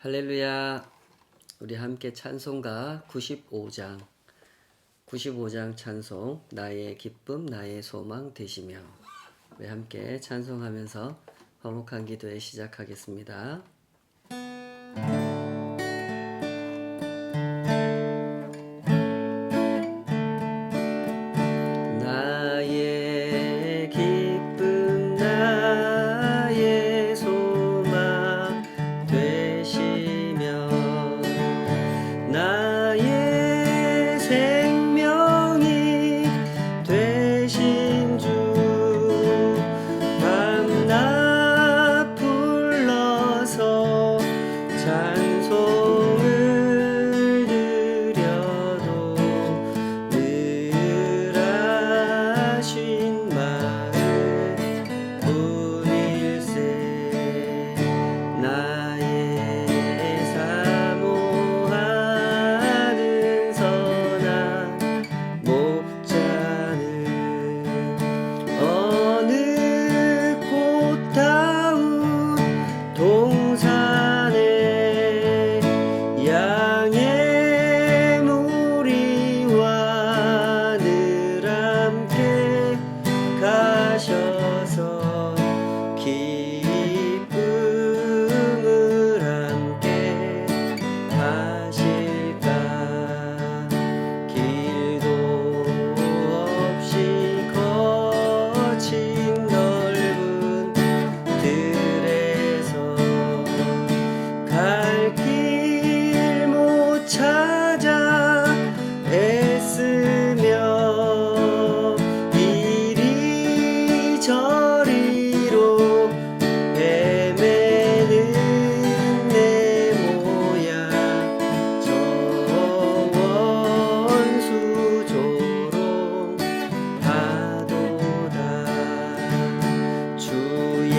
할렐루야. 우리 함께 찬송가 95장 찬송 나의 기쁨 나의 소망 되시며 우리 함께 찬송하면서 화목한 기도에 시작하겠습니다. 나의 기쁨 나의 소망 되시며 나의 생명이 되신 주 밤낮 불러서 찬송을 드려도 늘 하신 마음 뿐일세. 나의 사모하는 선한 목자는 어느 꽃다운 동산에 양의 무리와 늘 함께 가셔서 기쁨을 함께 하실까. 길도 없이 거친 넓은 들에서 갈 길 못 찾아 애쓰며 이리저리로 헤매는 내 모양 저 원수조롱 하도다. 주의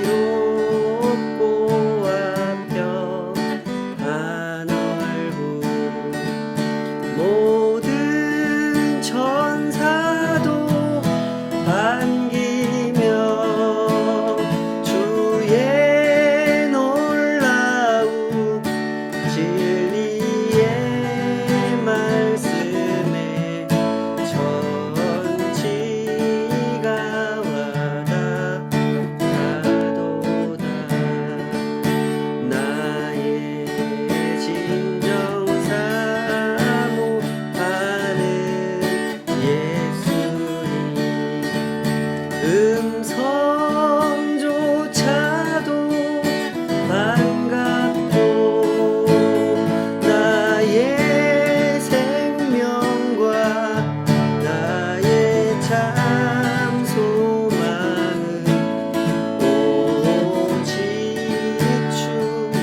자비롭고 완벽한 얼굴 모든 천사도 반기며 주의 놀라운 진리의 말씀에 천지가 와닿도다. 나의 진정 사모하는 예수님 음성조차도 반갑고 나의 생명과 나의 참 소망은 오직 주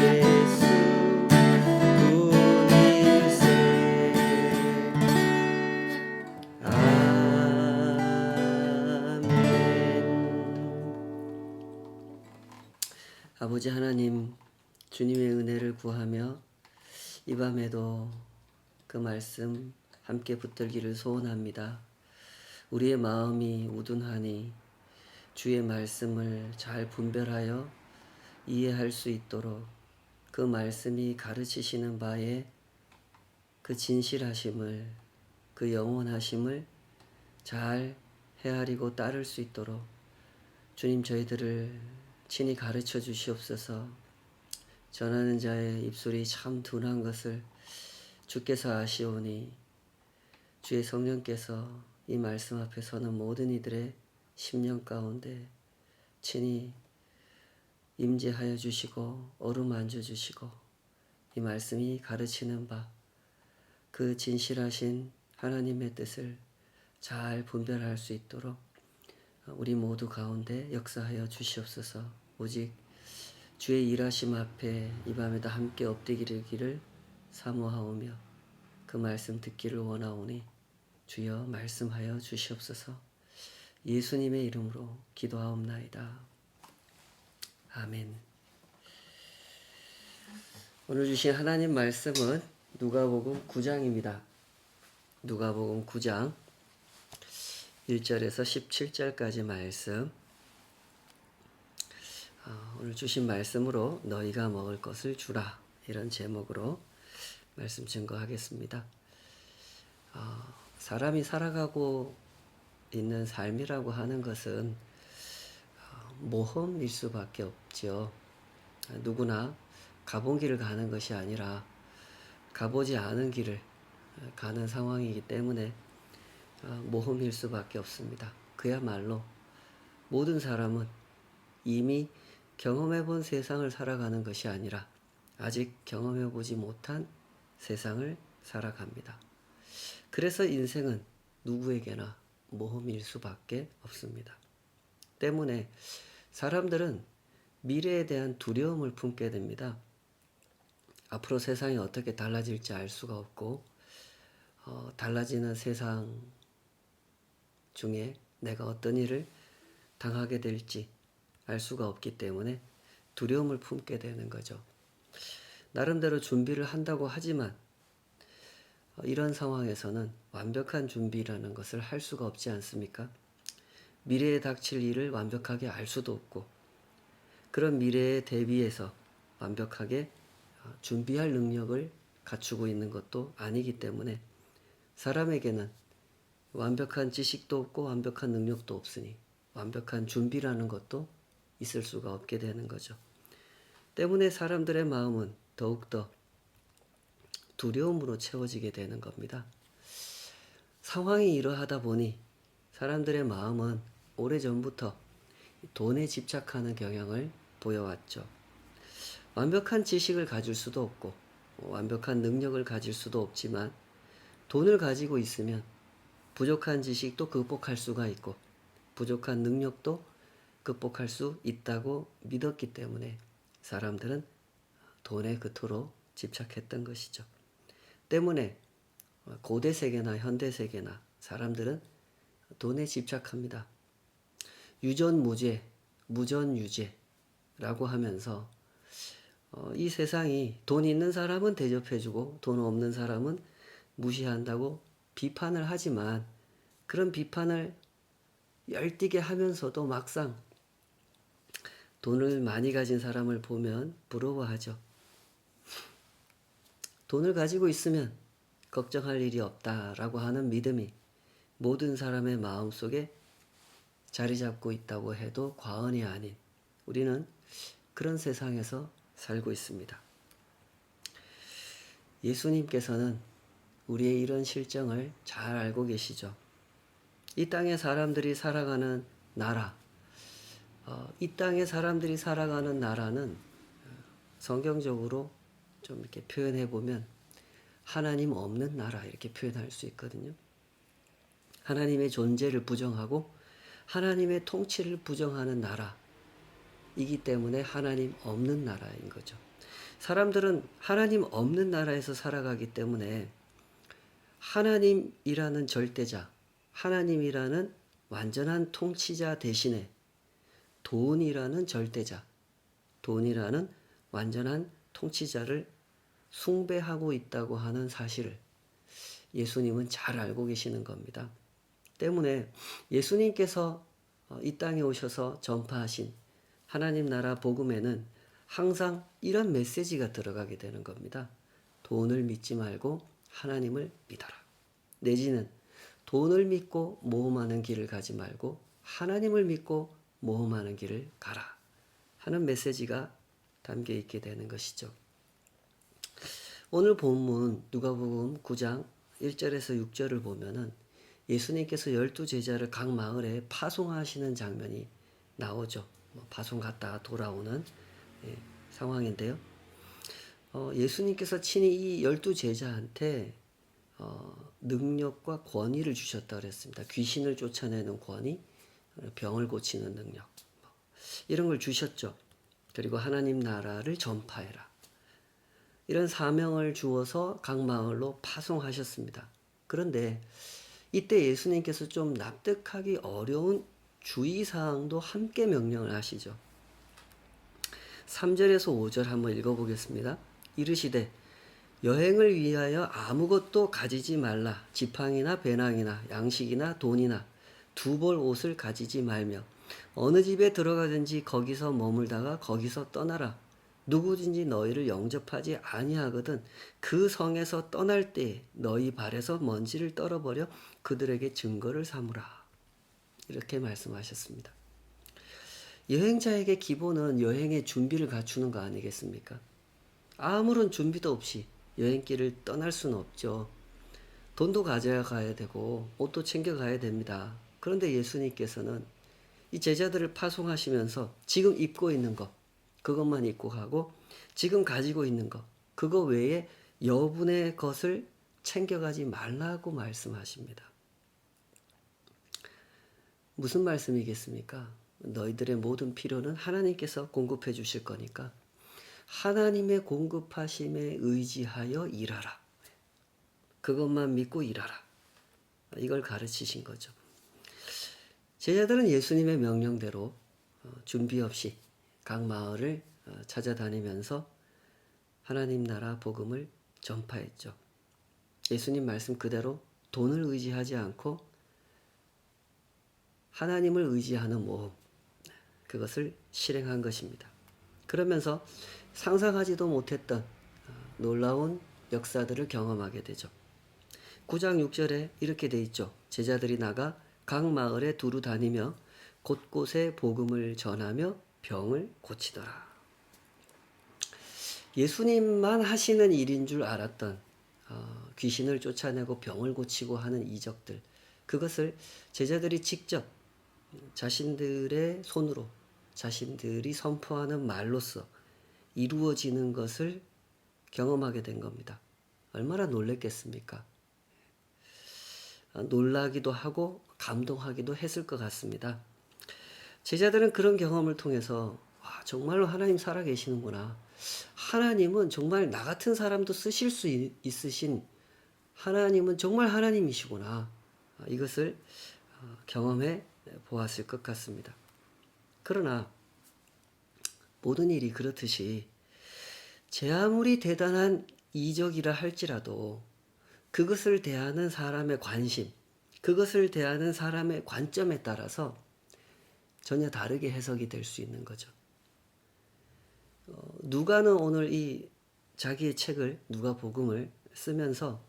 예수 뿐일세. 아멘. 아버지 하나님, 주님의 은혜를 구하며 이 밤에도 그 말씀 함께 붙들기를 소원합니다. 우리의 마음이 우둔하니 주의 말씀을 잘 분별하여 이해할 수 있도록 그 말씀이 가르치시는 바에 그 진실하심을, 그 영원하심을 잘 헤아리고 따를 수 있도록 주님 저희들을 친히 가르쳐 주시옵소서. 전하는 자의 입술이 참 둔한 것을 주께서 아시오니 주의 성령께서 이 말씀 앞에 서는 모든 이들의 심령 가운데 친히 임재하여 주시고 어루만져 주시고 이 말씀이 가르치는 바 그 진실하신 하나님의 뜻을 잘 분별할 수 있도록 우리 모두 가운데 역사하여 주시옵소서. 오직 주의 일하심 앞에 이 밤에도 함께 엎드리기를 사모하오며 그 말씀 듣기를 원하오니 주여 말씀하여 주시옵소서. 예수님의 이름으로 기도하옵나이다. 아멘. 오늘 주신 하나님 말씀은 누가복음 9장입니다. 누가복음 9장 1절에서 17절까지 말씀. 오늘 주신 말씀으로 너희가 먹을 것을 주라, 이런 제목으로 말씀 증거하겠습니다. 사람이 살아가고 있는 삶이라고 하는 것은 모험일 수밖에 없죠. 누구나 가본 길을 가는 것이 아니라 가보지 않은 길을 가는 상황이기 때문에 모험일 수밖에 없습니다. 그야말로 모든 사람은 이미 경험해본 세상을 살아가는 것이 아니라 아직 경험해보지 못한 세상을 살아갑니다. 그래서 인생은 누구에게나 모험일 수밖에 없습니다. 때문에 사람들은 미래에 대한 두려움을 품게 됩니다. 앞으로 세상이 어떻게 달라질지 알 수가 없고 달라지는 세상 중에 내가 어떤 일을 당하게 될지 알 수가 없기 때문에 두려움을 품게 되는 거죠. 나름대로 준비를 한다고 하지만 이런 상황에서는 완벽한 준비라는 것을 할 수가 없지 않습니까? 미래에 닥칠 일을 완벽하게 알 수도 없고 그런 미래에 대비해서 완벽하게 준비할 능력을 갖추고 있는 것도 아니기 때문에 사람에게는 완벽한 지식도 없고 완벽한 능력도 없으니 완벽한 준비라는 것도 있을 수가 없게 되는 거죠. 때문에 사람들의 마음은 더욱더 두려움으로 채워지게 되는 겁니다. 상황이 이러하다 보니 사람들의 마음은 오래전부터 돈에 집착하는 경향을 보여왔죠. 완벽한 지식을 가질 수도 없고 완벽한 능력을 가질 수도 없지만 돈을 가지고 있으면 부족한 지식도 극복할 수가 있고 부족한 능력도 극복할 수 있다고 믿었기 때문에 사람들은 돈에 그토록 집착했던 것이죠. 때문에 고대 세계나 현대 세계나 사람들은 돈에 집착합니다. 유전무죄, 무전유죄라고 하면서 이 세상이 돈 있는 사람은 대접해주고 돈 없는 사람은 무시한다고 비판을 하지만 그런 비판을 열띠게 하면서도 막상 돈을 많이 가진 사람을 보면 부러워하죠. 돈을 가지고 있으면 걱정할 일이 없다라고 하는 믿음이 모든 사람의 마음속에 자리 잡고 있다고 해도 과언이 아닌 우리는 그런 세상에서 살고 있습니다. 예수님께서는 우리의 이런 실정을 잘 알고 계시죠. 이 땅에 사람들이 살아가는 나라, 이 땅에 사람들이 살아가는 나라는 성경적으로 좀 이렇게 표현해 보면 하나님 없는 나라 이렇게 표현할 수 있거든요. 하나님의 존재를 부정하고 하나님의 통치를 부정하는 나라이기 때문에 하나님 없는 나라인 거죠. 사람들은 하나님 없는 나라에서 살아가기 때문에 하나님이라는 절대자, 하나님이라는 완전한 통치자 대신에 돈이라는 절대자, 돈이라는 완전한 통치자를 숭배하고 있다고 하는 사실을 예수님은 잘 알고 계시는 겁니다. 때문에 예수님께서 이 땅에 오셔서 전파하신 하나님 나라 복음에는 항상 이런 메시지가 들어가게 되는 겁니다. 돈을 믿지 말고 하나님을 믿어라. 내지는 돈을 믿고 모험하는 길을 가지 말고 하나님을 믿고 모험하는 길을 가라 하는 메시지가 담겨 있게 되는 것이죠. 오늘 본문 누가복음 9장 1절에서 6절을 보면은 예수님께서 12제자를 각 마을에 파송하시는 장면이 나오죠. 파송 갔다가 돌아오는 상황인데요. 예수님께서 친히 이 12제자한테 능력과 권위를 주셨다고 그랬습니다. 귀신을 쫓아내는 권위, 병을 고치는 능력 이런 걸 주셨죠. 그리고 하나님 나라를 전파해라. 이런 사명을 주어서 각 마을로 파송하셨습니다. 그런데 이때 예수님께서 좀 납득하기 어려운 주의사항도 함께 명령을 하시죠. 3절에서 5절 한번 읽어보겠습니다. 이르시되 여행을 위하여 아무것도 가지지 말라. 지팡이나 배낭이나 양식이나 돈이나 두 벌 옷을 가지지 말며 어느 집에 들어가든지 거기서 머물다가 거기서 떠나라. 누구든지 너희를 영접하지 아니하거든 그 성에서 떠날 때 너희 발에서 먼지를 떨어버려 그들에게 증거를 삼으라. 이렇게 말씀하셨습니다. 여행자에게 기본은 여행의 준비를 갖추는 거 아니겠습니까? 아무런 준비도 없이 여행길을 떠날 수는 없죠. 돈도 가져가야 되고 옷도 챙겨가야 됩니다. 그런데 예수님께서는 이 제자들을 파송하시면서 지금 입고 있는 것, 그것만 입고 가고 지금 가지고 있는 것, 그거 외에 여분의 것을 챙겨가지 말라고 말씀하십니다. 무슨 말씀이겠습니까? 너희들의 모든 필요는 하나님께서 공급해 주실 거니까 하나님의 공급하심에 의지하여 일하라. 그것만 믿고 일하라. 이걸 가르치신 거죠. 제자들은 예수님의 명령대로 준비 없이 각 마을을 찾아다니면서 하나님 나라 복음을 전파했죠. 예수님 말씀 그대로 돈을 의지하지 않고 하나님을 의지하는 모험, 그것을 실행한 것입니다. 그러면서 상상하지도 못했던 놀라운 역사들을 경험하게 되죠. 9장 6절에 이렇게 돼 있죠. 제자들이 나가 각 마을에 두루 다니며 곳곳에 복음을 전하며 병을 고치더라. 예수님만 하시는 일인 줄 알았던 귀신을 쫓아내고 병을 고치고 하는 이적들, 그것을 제자들이 직접 자신들의 손으로 자신들이 선포하는 말로써 이루어지는 것을 경험하게 된 겁니다. 얼마나 놀랬겠습니까? 놀라기도 하고 감동하기도 했을 것 같습니다. 제자들은 그런 경험을 통해서 와, 정말로 하나님 살아계시는구나. 하나님은 정말 나 같은 사람도 쓰실 수 있으신 하나님은 정말 하나님이시구나. 이것을 경험해 보았을 것 같습니다. 그러나 모든 일이 그렇듯이 제 아무리 대단한 이적이라 할지라도 그것을 대하는 사람의 관심, 그것을 대하는 사람의 관점에 따라서 전혀 다르게 해석이 될 수 있는 거죠. 누가는 오늘 이 자기의 책을 누가복음을 쓰면서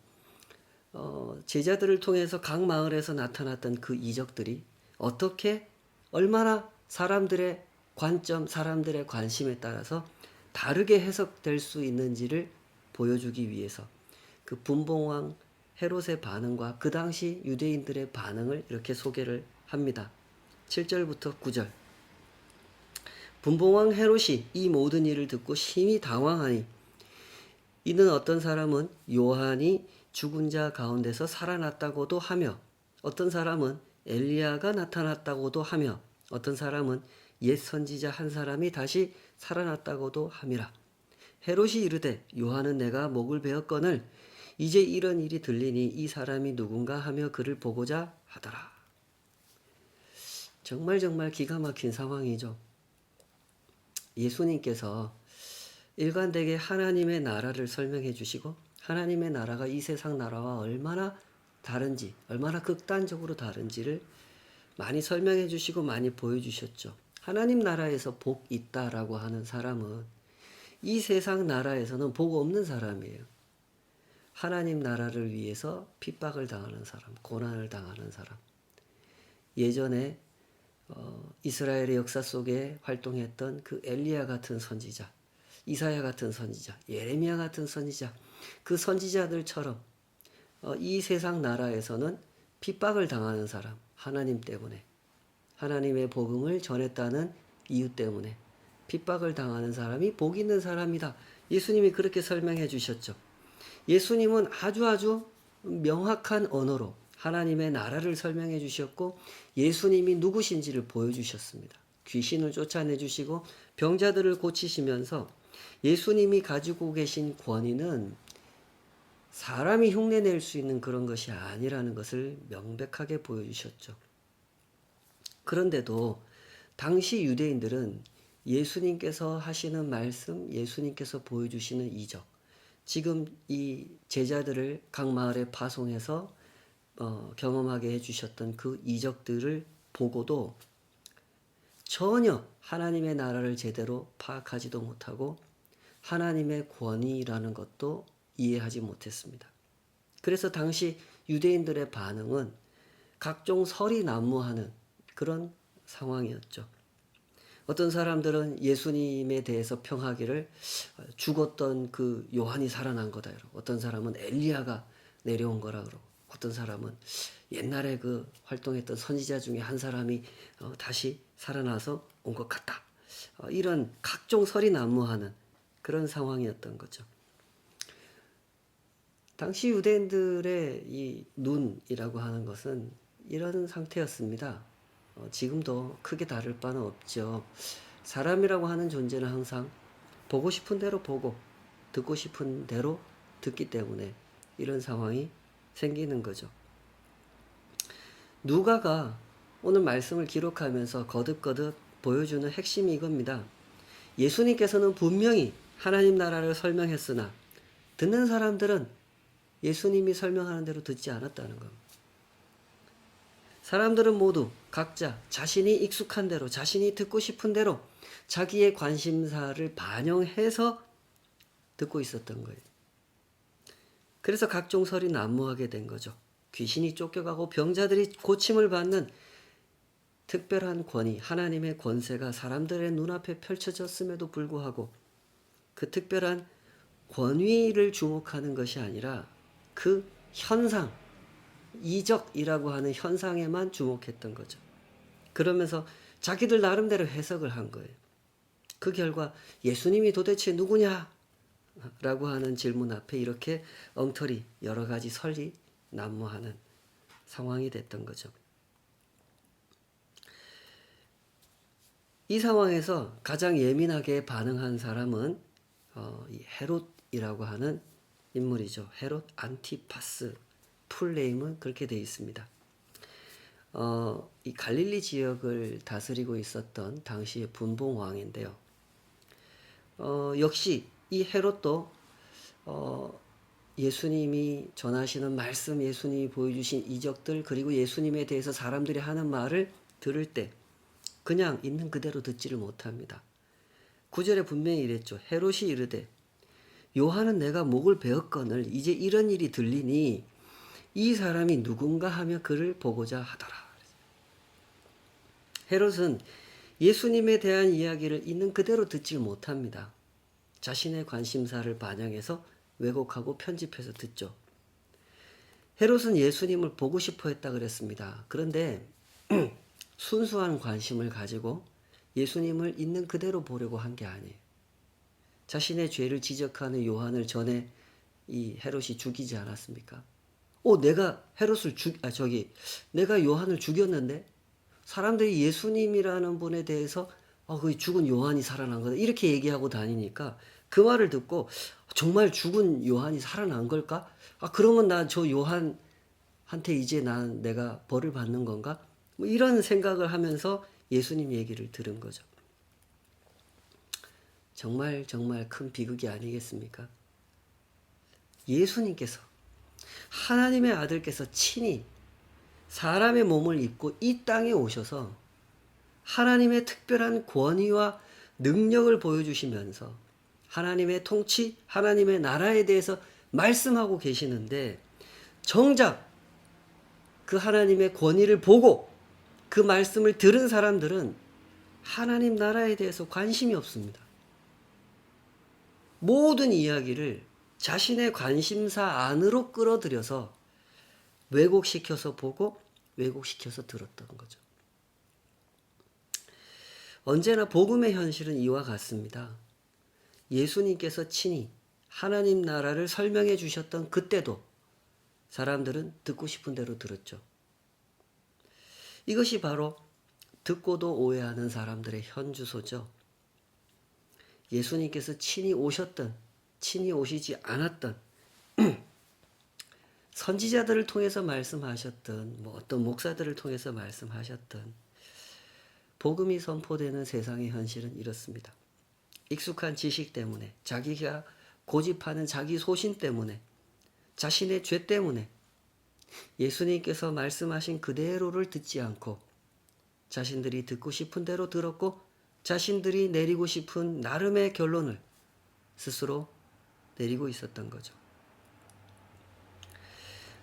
제자들을 통해서 각 마을에서 나타났던 그 이적들이 어떻게 얼마나 사람들의 관점, 사람들의 관심에 따라서 다르게 해석될 수 있는지를 보여주기 위해서 그 분봉왕 헤롯의 반응과 그 당시 유대인들의 반응을 이렇게 소개를 합니다. 7절부터 9절. 분봉왕 헤롯이 이 모든 일을 듣고 심히 당황하니 이는 어떤 사람은 요한이 죽은 자 가운데서 살아났다고도 하며 어떤 사람은 엘리야가 나타났다고도 하며 어떤 사람은 옛 선지자 한 사람이 다시 살아났다고도 함이라. 헤롯이 이르되 요한은 내가 목을 베었거늘 이제 이런 일이 들리니 이 사람이 누군가 하며 그를 보고자 하더라. 정말 기가 막힌 상황이죠. 예수님께서 일관되게 하나님의 나라를 설명해 주시고 하나님의 나라가 이 세상 나라와 얼마나 다른지, 얼마나 극단적으로 다른지를 많이 설명해 주시고 많이 보여주셨죠. 하나님 나라에서 복 있다라고 하는 사람은 이 세상 나라에서는 복 없는 사람이에요. 하나님 나라를 위해서 핍박을 당하는 사람, 고난을 당하는 사람. 예전에 이스라엘의 역사 속에 활동했던 그 엘리야 같은 선지자, 이사야 같은 선지자, 예레미야 같은 선지자, 그 선지자들처럼 이 세상 나라에서는 핍박을 당하는 사람, 하나님 때문에, 하나님의 복음을 전했다는 이유 때문에 핍박을 당하는 사람이 복 있는 사람이다. 예수님이 그렇게 설명해 주셨죠. 예수님은 아주 명확한 언어로 하나님의 나라를 설명해 주셨고 예수님이 누구신지를 보여주셨습니다. 귀신을 쫓아내 주시고 병자들을 고치시면서 예수님이 가지고 계신 권위는 사람이 흉내낼 수 있는 그런 것이 아니라는 것을 명백하게 보여주셨죠. 그런데도 당시 유대인들은 예수님께서 하시는 말씀, 예수님께서 보여주시는 이적, 지금 이 제자들을 각 마을에 파송해서 경험하게 해주셨던 그 이적들을 보고도 전혀 하나님의 나라를 제대로 파악하지도 못하고 하나님의 권위라는 것도 이해하지 못했습니다. 그래서 당시 유대인들의 반응은 각종 설이 난무하는 그런 상황이었죠. 어떤 사람들은 예수님에 대해서 평하기를 죽었던 그 요한이 살아난 거다 이러고, 어떤 사람은 엘리야가 내려온 거라 그러고, 어떤 사람은 옛날에 그 활동했던 선지자 중에 한 사람이 다시 살아나서 온 것 같다. 이런 각종 설이 난무하는 그런 상황이었던 거죠. 당시 유대인들의 이 눈이라고 하는 것은 이런 상태였습니다. 지금도 크게 다를 바는 없죠. 사람이라고 하는 존재는 항상 보고 싶은 대로 보고 듣고 싶은 대로 듣기 때문에 이런 상황이 생기는 거죠. 누가가 오늘 말씀을 기록하면서 거듭거듭 보여주는 핵심이 이겁니다. 예수님께서는 분명히 하나님 나라를 설명했으나 듣는 사람들은 예수님이 설명하는 대로 듣지 않았다는 겁니다. 사람들은 모두 각자 자신이 익숙한 대로, 자신이 듣고 싶은 대로 자기의 관심사를 반영해서 듣고 있었던 거예요. 그래서 각종 설이 난무하게 된 거죠. 귀신이 쫓겨가고 병자들이 고침을 받는 특별한 권위, 하나님의 권세가 사람들의 눈앞에 펼쳐졌음에도 불구하고 그 특별한 권위를 주목하는 것이 아니라 그 현상, 이적이라고 하는 현상에만 주목했던 거죠. 그러면서 자기들 나름대로 해석을 한 거예요. 그 결과 예수님이 도대체 누구냐? 라고 하는 질문 앞에 이렇게 엉터리 여러 가지 설이 난무하는 상황이 됐던 거죠. 이 상황에서 가장 예민하게 반응한 사람은 이 헤롯이라고 하는 인물이죠. 헤롯 안티파스, 풀네임은 그렇게 되어 있습니다. 이 갈릴리 지역을 다스리고 있었던 당시의 분봉왕인데요. 역시 이 헤롯도 예수님이 전하시는 말씀, 예수님이 보여주신 이적들, 그리고 예수님에 대해서 사람들이 하는 말을 들을 때 그냥 있는 그대로 듣지를 못합니다. 9절에 분명히 이랬죠. 헤롯이 이르되 요한은 내가 목을 베었거늘 이제 이런 일이 들리니 이 사람이 누군가 하며 그를 보고자 하더라. 헤롯은 예수님에 대한 이야기를 있는 그대로 듣지 못합니다. 자신의 관심사를 반영해서 왜곡하고 편집해서 듣죠. 헤롯은 예수님을 보고 싶어 했다 그랬습니다. 그런데 순수한 관심을 가지고 예수님을 있는 그대로 보려고 한 게 아니에요. 자신의 죄를 지적하는 요한을 전에 이 헤롯이 죽이지 않았습니까? 내가 내가 요한을 죽였는데 사람들이 예수님이라는 분에 대해서 그 죽은 요한이 살아난 거다 이렇게 얘기하고 다니니까 그 말을 듣고 정말 죽은 요한이 살아난 걸까? 그러면 나 저 요한한테 이제 내가 벌을 받는 건가? 뭐 이런 생각을 하면서 예수님 얘기를 들은 거죠. 정말 큰 비극이 아니겠습니까? 예수님께서, 하나님의 아들께서 친히 사람의 몸을 입고 이 땅에 오셔서 하나님의 특별한 권위와 능력을 보여주시면서 하나님의 통치, 하나님의 나라에 대해서 말씀하고 계시는데 정작 그 하나님의 권위를 보고 그 말씀을 들은 사람들은 하나님 나라에 대해서 관심이 없습니다. 모든 이야기를 자신의 관심사 안으로 끌어들여서 왜곡시켜서 보고 왜곡시켜서 들었던 거죠. 언제나 복음의 현실은 이와 같습니다. 예수님께서 친히 하나님 나라를 설명해 주셨던 그때도 사람들은 듣고 싶은 대로 들었죠. 이것이 바로 듣고도 오해하는 사람들의 현주소죠. 예수님께서 친히 오셨던, 친히 오시지 않았던, 선지자들을 통해서 말씀하셨던, 어떤 목사들을 통해서 말씀하셨던, 복음이 선포되는 세상의 현실은 이렇습니다. 익숙한 지식 때문에, 자기가 고집하는 자기 소신 때문에, 자신의 죄 때문에 예수님께서 말씀하신 그대로를 듣지 않고 자신들이 듣고 싶은 대로 들었고 자신들이 내리고 싶은 나름의 결론을 스스로 내리고 있었던 거죠.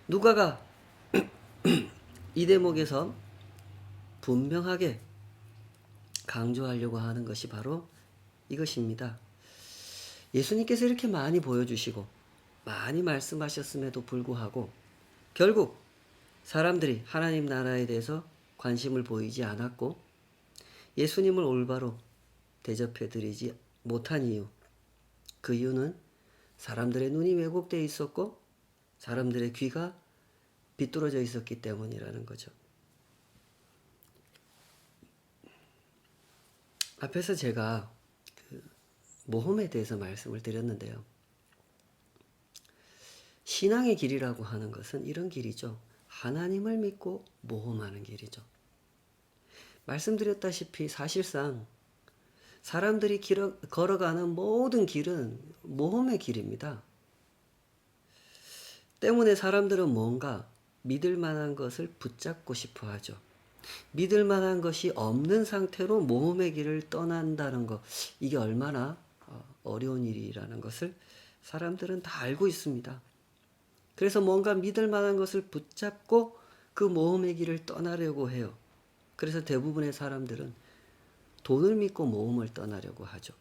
누가가 이 대목에서 분명하게 강조하려고 하는 것이 바로 이것입니다. 예수님께서 이렇게 많이 보여주시고 많이 말씀하셨음에도 불구하고 결국 사람들이 하나님 나라에 대해서 관심을 보이지 않았고 예수님을 올바로 대접해 드리지 못한 이유, 그 이유는 사람들의 눈이 왜곡되어 있었고 사람들의 귀가 비뚤어져 있었기 때문이라는 거죠. 앞에서 제가 모험에 대해서 말씀을 드렸는데요. 신앙의 길이라고 하는 것은 이런 길이죠. 하나님을 믿고 모험하는 길이죠. 말씀드렸다시피 사실상 사람들이 걸어가는 모든 길은 모험의 길입니다. 때문에 사람들은 뭔가 믿을 만한 것을 붙잡고 싶어 하죠. 믿을 만한 것이 없는 상태로 모험의 길을 떠난다는 것, 이게 얼마나 어려운 일이라는 것을 사람들은 다 알고 있습니다. 그래서 뭔가 믿을 만한 것을 붙잡고 그 모험의 길을 떠나려고 해요. 그래서 대부분의 사람들은 돈을 믿고 모험을 떠나려고 하죠.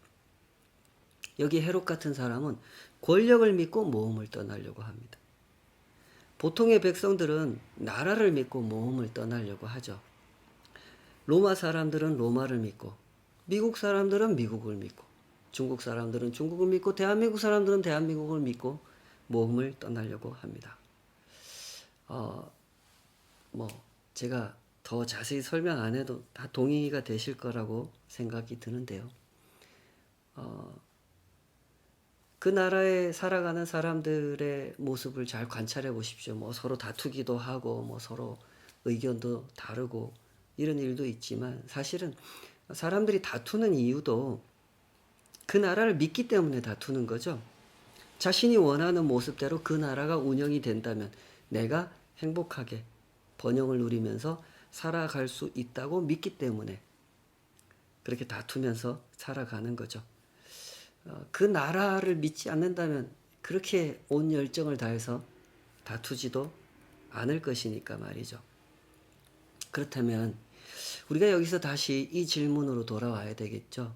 여기 헤롯 같은 사람은 권력을 믿고 모험을 떠나려고 합니다. 보통의 백성들은 나라를 믿고 모험을 떠나려고 하죠. 로마 사람들은 로마를 믿고, 미국 사람들은 미국을 믿고, 중국 사람들은 중국을 믿고, 대한민국 사람들은 대한민국을 믿고 모험을 떠나려고 합니다. 제가 더 자세히 설명 안 해도 다 동의가 되실 거라고 생각이 드는데요. 그 나라에 살아가는 사람들의 모습을 잘 관찰해 보십시오. 뭐 서로 다투기도 하고, 뭐 서로 의견도 다르고, 이런 일도 있지만, 사실은 사람들이 다투는 이유도 그 나라를 믿기 때문에 다투는 거죠. 자신이 원하는 모습대로 그 나라가 운영이 된다면 내가 행복하게 번영을 누리면서 살아갈 수 있다고 믿기 때문에 그렇게 다투면서 살아가는 거죠. 그 나라를 믿지 않는다면 그렇게 온 열정을 다해서 다투지도 않을 것이니까 말이죠. 그렇다면 우리가 여기서 다시 이 질문으로 돌아와야 되겠죠.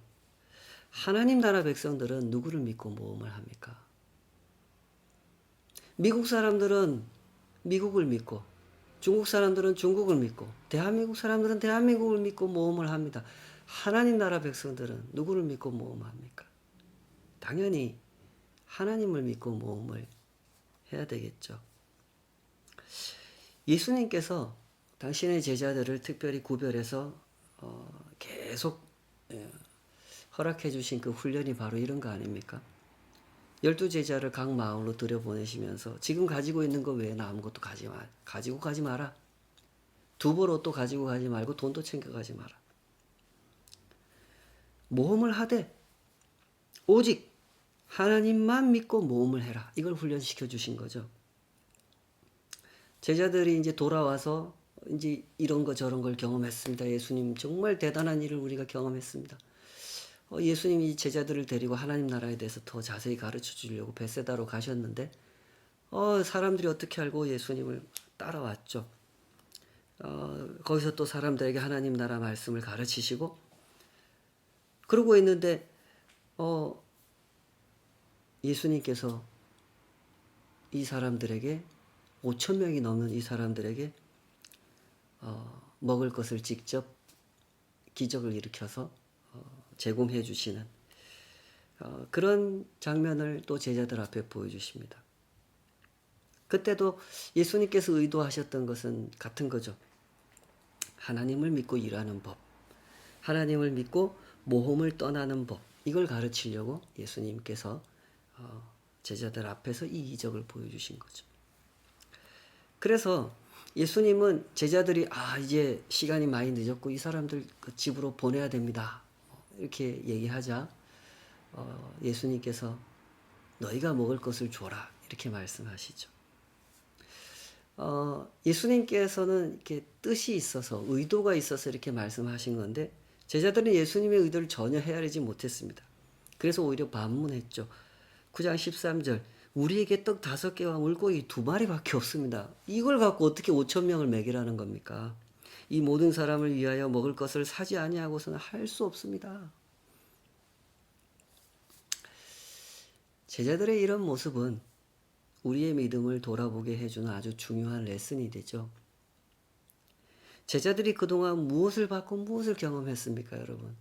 하나님 나라 백성들은 누구를 믿고 모험을 합니까? 미국 사람들은 미국을 믿고 중국 사람들은 중국을 믿고 대한민국 사람들은 대한민국을 믿고 모험을 합니다. 하나님 나라 백성들은 누구를 믿고 모험합니까? 당연히 하나님을 믿고 모험을 해야 되겠죠. 예수님께서 당신의 제자들을 특별히 구별해서 계속 허락해 주신 그 훈련이 바로 이런 거 아닙니까? 12제자를 각 마을로 들여보내시면서 지금 가지고 있는 거 외에는 아무것도 가지고 가지 마라. 두 벌 옷도 가지고 가지 말고 돈도 챙겨가지 마라. 모험을 하되 오직 하나님만 믿고 모험을 해라. 이걸 훈련시켜 주신 거죠. 제자들이 이제 돌아와서 이제 이런 거 저런 걸 경험했습니다. 예수님 정말 대단한 일을 우리가 경험했습니다. 예수님이 제자들을 데리고 하나님 나라에 대해서 더 자세히 가르쳐 주려고 베세다로 가셨는데 사람들이 어떻게 알고 예수님을 따라왔죠. 거기서 또 사람들에게 하나님 나라 말씀을 가르치시고 그러고 있는데 예수님께서 이 사람들에게 5천 명이 넘는 이 사람들에게 먹을 것을 직접 기적을 일으켜서 제공해 주시는 그런 장면을 또 제자들 앞에 보여주십니다. 그때도 예수님께서 의도하셨던 것은 같은 거죠. 하나님을 믿고 일하는 법, 하나님을 믿고 모험을 떠나는 법, 이걸 가르치려고 예수님께서 제자들 앞에서 이 이적을 보여주신 거죠. 그래서 예수님은 제자들이 이제 시간이 많이 늦었고 이 사람들 집으로 보내야 됩니다. 이렇게 얘기하자 예수님께서 너희가 먹을 것을 줘라 이렇게 말씀하시죠. 예수님께서는 이렇게 뜻이 있어서 의도가 있어서 이렇게 말씀하신 건데 제자들은 예수님의 의도를 전혀 헤아리지 못했습니다. 그래서 오히려 반문했죠. 9장 13절 우리에게 떡 5개와 물고기 2마리밖에 없습니다. 이걸 갖고 어떻게 5천 명을 먹이라는 겁니까? 이 모든 사람을 위하여 먹을 것을 사지 아니하고서는 할 수 없습니다. 제자들의 이런 모습은 우리의 믿음을 돌아보게 해주는 아주 중요한 레슨이 되죠. 제자들이 그동안 무엇을 받고 무엇을 경험했습니까, 여러분?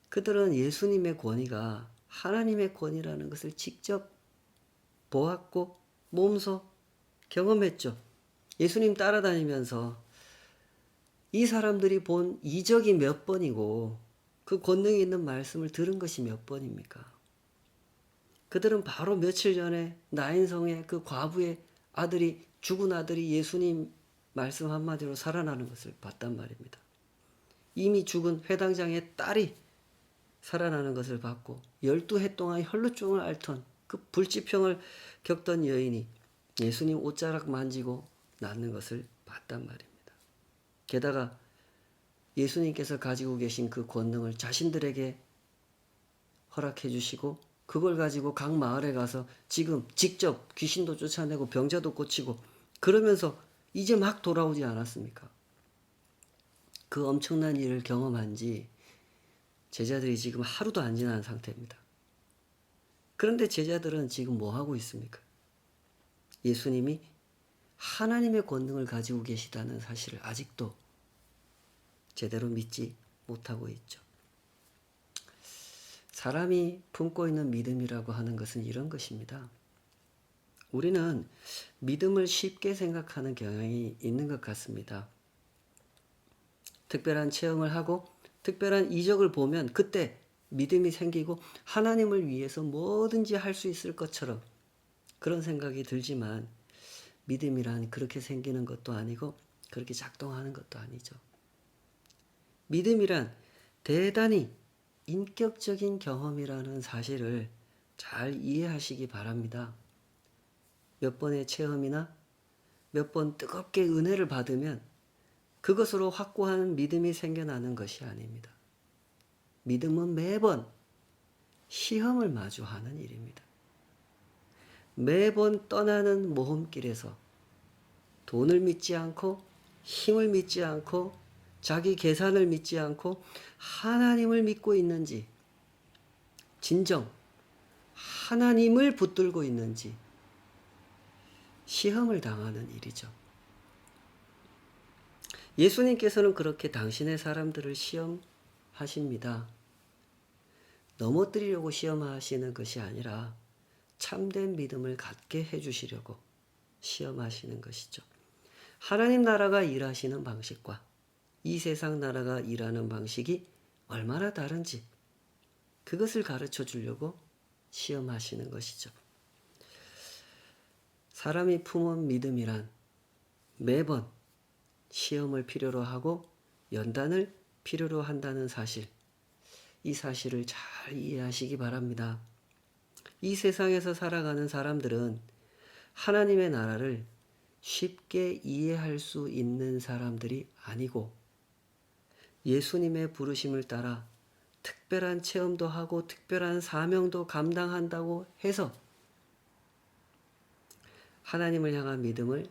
그들은 예수님의 권위가 하나님의 권위라는 것을 직접 보았고 몸소 경험했죠. 예수님 따라다니면서 이 사람들이 본 이적이 몇 번이고 그 권능이 있는 말씀을 들은 것이 몇 번입니까? 그들은 바로 며칠 전에 나인성의 그 과부의 아들이 죽은 아들이 예수님 말씀 한마디로 살아나는 것을 봤단 말입니다. 이미 죽은 회당장의 딸이 살아나는 것을 봤고 12해 동안 혈루증을 앓던 그 불치병을 겪던 여인이 예수님 옷자락 만지고 낫는 것을 봤단 말입니다. 게다가 예수님께서 가지고 계신 그 권능을 자신들에게 허락해 주시고 그걸 가지고 각 마을에 가서 지금 직접 귀신도 쫓아내고 병자도 고치고 그러면서 이제 막 돌아오지 않았습니까? 그 엄청난 일을 경험한 지 제자들이 지금 하루도 안 지난 상태입니다. 그런데 제자들은 지금 뭐 하고 있습니까? 예수님이 하나님의 권능을 가지고 계시다는 사실을 아직도 제대로 믿지 못하고 있죠. 사람이 품고 있는 믿음이라고 하는 것은 이런 것입니다. 우리는 믿음을 쉽게 생각하는 경향이 있는 것 같습니다. 특별한 체험을 하고 특별한 이적을 보면 그때 믿음이 생기고 하나님을 위해서 뭐든지 할 수 있을 것처럼 그런 생각이 들지만 믿음이란 그렇게 생기는 것도 아니고 그렇게 작동하는 것도 아니죠. 믿음이란 대단히 인격적인 경험이라는 사실을 잘 이해하시기 바랍니다. 몇 번의 체험이나 몇 번 뜨겁게 은혜를 받으면 그것으로 확고한 믿음이 생겨나는 것이 아닙니다. 믿음은 매번 시험을 마주하는 일입니다. 매번 떠나는 모험길에서 돈을 믿지 않고 힘을 믿지 않고 자기 계산을 믿지 않고 하나님을 믿고 있는지 진정 하나님을 붙들고 있는지 시험을 당하는 일이죠. 예수님께서는 그렇게 당신의 사람들을 시험하십니다. 넘어뜨리려고 시험하시는 것이 아니라 참된 믿음을 갖게 해주시려고 시험하시는 것이죠. 하나님 나라가 일하시는 방식과 이 세상 나라가 일하는 방식이 얼마나 다른지 그것을 가르쳐 주려고 시험하시는 것이죠. 사람이 품은 믿음이란 매번 시험을 필요로 하고 연단을 필요로 한다는 사실, 이 사실을 잘 이해하시기 바랍니다. 이 세상에서 살아가는 사람들은 하나님의 나라를 쉽게 이해할 수 있는 사람들이 아니고 예수님의 부르심을 따라 특별한 체험도 하고 특별한 사명도 감당한다고 해서 하나님을 향한 믿음을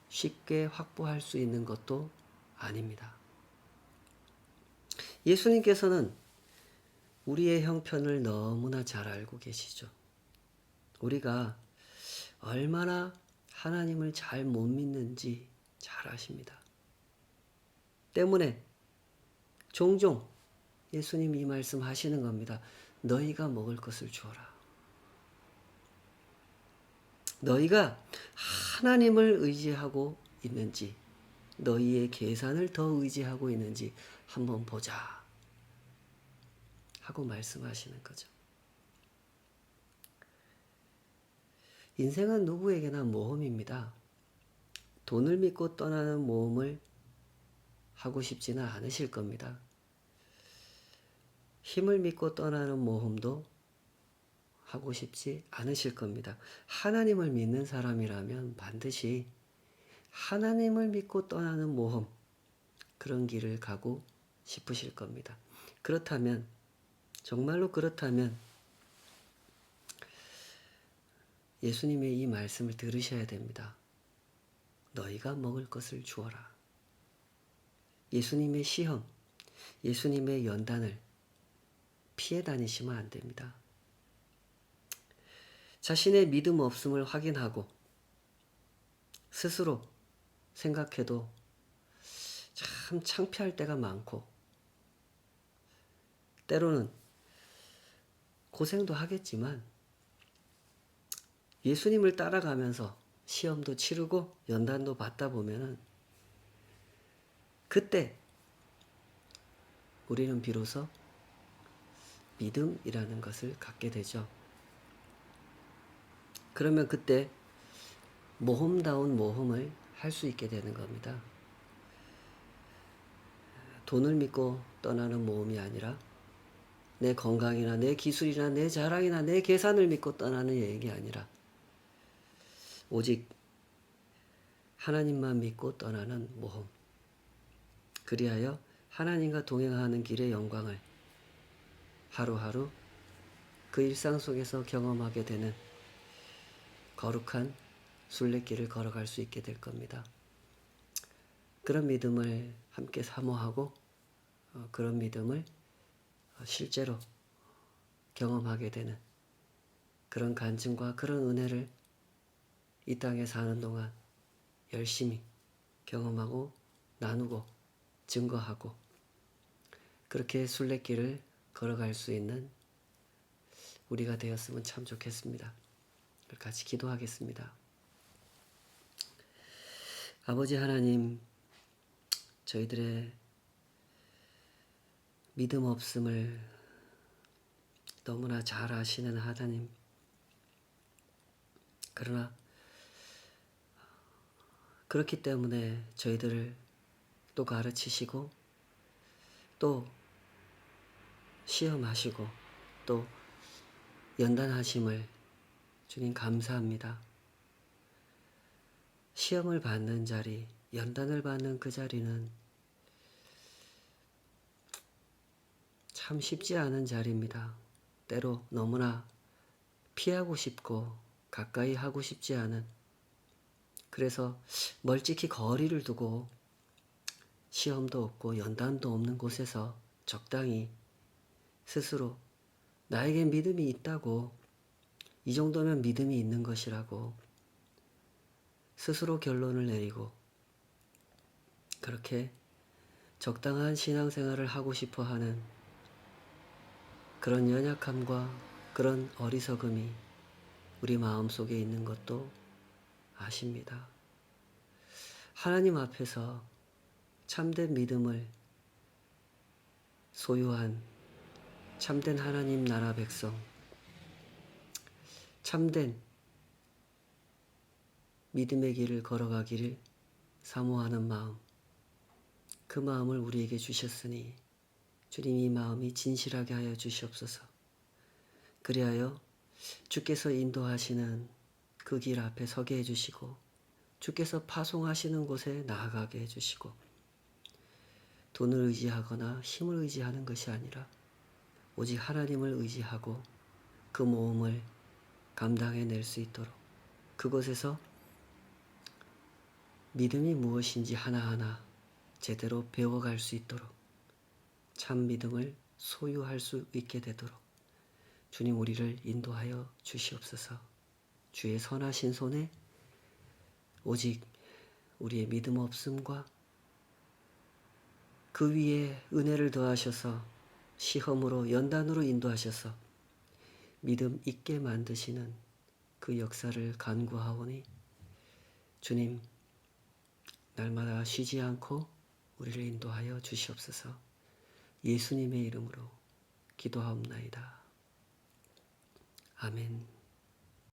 쉽게 확보할 수 있는 것도 아닙니다. 예수님께서는 우리의 형편을 너무나 잘 알고 계시죠. 우리가 얼마나 하나님을 잘 못 믿는지 잘 아십니다. 때문에 종종 예수님이 이 말씀 하시는 겁니다. 너희가 먹을 것을 주어라. 너희가 하나님을 의지하고 있는지 너희의 계산을 더 의지하고 있는지 한번 보자 하고 말씀하시는 거죠. 인생은 누구에게나 모험입니다. 돈을 믿고 떠나는 모험을 하고 싶지는 않으실 겁니다. 힘을 믿고 떠나는 모험도 하고 싶지 않으실 겁니다. 하나님을 믿는 사람이라면 반드시 하나님을 믿고 떠나는 모험, 그런 길을 가고 싶으실 겁니다. 그렇다면, 정말로 그렇다면 예수님의 이 말씀을 들으셔야 됩니다. 너희가 먹을 것을 주어라. 예수님의 시험, 예수님의 연단을 피해 다니시면 안 됩니다. 자신의 믿음 없음을 확인하고 스스로 생각해도 참 창피할 때가 많고 때로는 고생도 하겠지만 예수님을 따라가면서 시험도 치르고 연단도 받다 보면은 그때 우리는 비로소 믿음이라는 것을 갖게 되죠. 그러면 그때 모험다운 모험을 할 수 있게 되는 겁니다. 돈을 믿고 떠나는 모험이 아니라 내 건강이나 내 기술이나 내 자랑이나 내 계산을 믿고 떠나는 여행이 아니라 오직 하나님만 믿고 떠나는 모험. 그리하여 하나님과 동행하는 길의 영광을 하루하루 그 일상 속에서 경험하게 되는 거룩한 순례길을 걸어갈 수 있게 될 겁니다. 그런 믿음을 함께 사모하고 그런 믿음을 실제로 경험하게 되는 그런 간증과 그런 은혜를 이 땅에 사는 동안 열심히 경험하고 나누고 증거하고 그렇게 순례길을 걸어갈 수 있는 우리가 되었으면 참 좋겠습니다. 같이 기도하겠습니다. 아버지 하나님, 저희들의 믿음 없음을 너무나 잘 아시는 하나님, 그러나 그렇기 때문에 저희들을 또 가르치시고 또 시험하시고 또 연단하심을 주님 감사합니다. 시험을 받는 자리, 연단을 받는 그 자리는 참 쉽지 않은 자리입니다. 때로 너무나 피하고 싶고 가까이 하고 싶지 않은, 그래서 멀찍이 거리를 두고 시험도 없고 연단도 없는 곳에서 적당히 스스로 나에게 믿음이 있다고, 이 정도면 믿음이 있는 것이라고 스스로 결론을 내리고 그렇게 적당한 신앙생활을 하고 싶어 하는 그런 연약함과 그런 어리석음이 우리 마음속에 있는 것도 아십니다. 하나님 앞에서 참된 믿음을 소유한 참된 하나님 나라 백성, 참된 믿음의 길을 걸어가기를 사모하는 마음, 그 마음을 우리에게 주셨으니 주님 이 마음이 진실하게 하여 주시옵소서. 그리하여 주께서 인도하시는 그 길 앞에 서게 해주시고 주께서 파송하시는 곳에 나아가게 해주시고 돈을 의지하거나 힘을 의지하는 것이 아니라 오직 하나님을 의지하고 그 모험을 감당해낼 수 있도록, 그곳에서 믿음이 무엇인지 하나하나 제대로 배워갈 수 있도록, 참 믿음을 소유할 수 있게 되도록 주님 우리를 인도하여 주시옵소서. 주의 선하신 손에 오직 우리의 믿음 없음과 그 위에 은혜를 더하셔서 시험으로 연단으로 인도하셔서 믿음 있게 만드시는 그 역사를 간구하오니 주님 날마다 쉬지 않고 우리를 인도하여 주시옵소서. 예수님의 이름으로 기도하옵나이다. 아멘.